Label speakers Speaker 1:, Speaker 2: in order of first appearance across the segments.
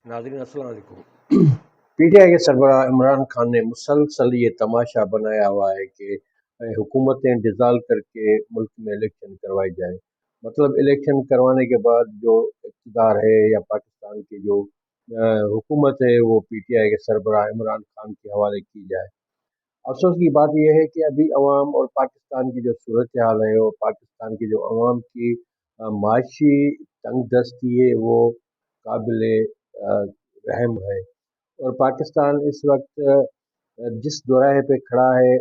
Speaker 1: नाज़रीन अस्सलाम वालेकुम। पीटीआई के सरबराह इमरान खान ने मुसलसल ये तमाशा बनाया हुआ है कि हुकूमतें डिज़ाल्व करके मुल्क में इलेक्शन करवाई जाए। मतलब इलेक्शन करवाने के बाद जो इक़्तिदार है या पाकिस्तान की जो हुकूमत है वो पीटीआई के सरबराह इमरान खान के हवाले की जाए। अफसोस की बात यह है कि अभी अवाम और पाकिस्तान की जो सूरत हाल है और पाकिस्तान की जो अवाम की माशी तंग दस्ती है वो काबिल रहम है। और पाकिस्तान इस वक्त जिस दोराहे पे खड़ा है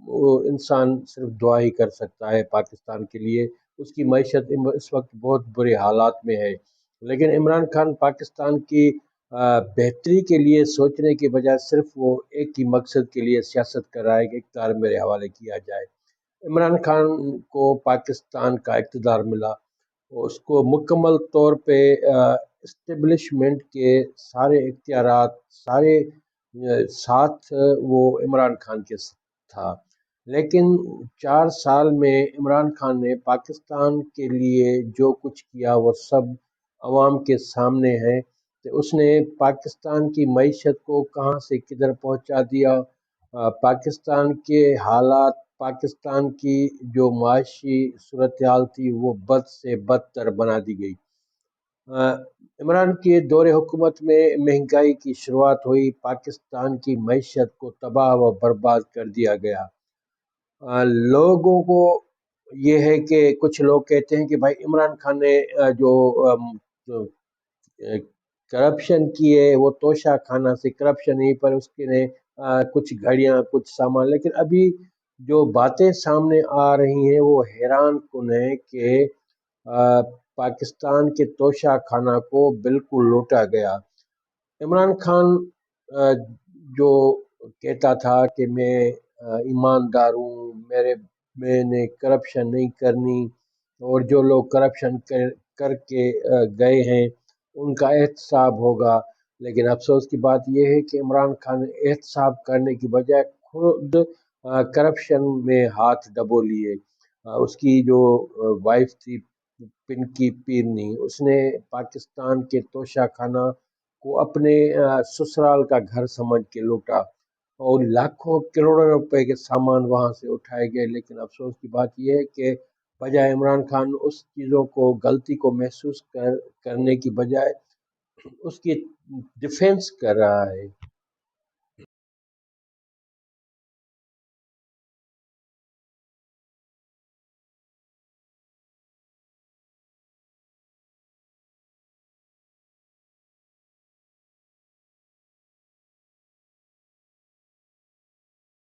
Speaker 1: वो इंसान सिर्फ दुआ ही कर सकता है पाकिस्तान के लिए। उसकी मईशत इस वक्त बहुत बुरे हालात में है, लेकिन इमरान खान पाकिस्तान की बेहतरी के लिए सोचने के बजाय सिर्फ वो एक ही मकसद के लिए सियासत कर रहा है कि इक़्तिदार मेरे हवाले किया जाए। इमरान खान को पाकिस्तान का इक़्तिदार मिला, उसको मुकम्मल तौर पे इस्टेब्लिशमेंट के सारे इख्तियारात सारे साथ वो इमरान खान के था। लेकिन 4 साल में इमरान खान ने पाकिस्तान के लिए जो कुछ किया वो सब अवाम के सामने है। तो उसने पाकिस्तान की मईशत को कहाँ से किधर पहुँचा दिया। पाकिस्तान के हालात, पाकिस्तान की जो माशी सूरत हाल थी वो बद से बदतर बना दी गई। इमरान के दौरे हुकूमत में महंगाई की शुरुआत हुई, पाकिस्तान की मईशत को तबाह व बर्बाद कर दिया गया। लोगों को ये है कि कुछ लोग कहते हैं कि भाई इमरान खान ने जो करप्शन की है वो तोशा खाना से करप्शन नहीं, पर उसके ने कुछ घड़ियां कुछ सामान। लेकिन अभी जो बातें सामने आ रही हैं वो हैरान कुन है कि पाकिस्तान के तोशा खाना को बिल्कुल लूटा गया। इमरान खान अ, जो कहता था कि मैं ईमानदार हूँ, मैंने करप्शन नहीं करनी, और जो लोग करप्शन करके गए हैं उनका एहतसाब होगा। लेकिन अफसोस की बात यह है कि इमरान खान ने एहतसाब करने की बजाय खुद करप्शन में हाथ डबो लिए। उसकी जो वाइफ थी पिंकी पीरनी, उसने पाकिस्तान के तोशा खाना को अपने ससुराल का घर समझ के लूटा और लाखों करोड़ों रुपए के सामान वहां से उठाए गए। लेकिन अफसोस की बात यह है कि बजाय इमरान खान उस चीज़ों को गलती को महसूस करने की बजाय उसकी डिफेंस कर रहा है।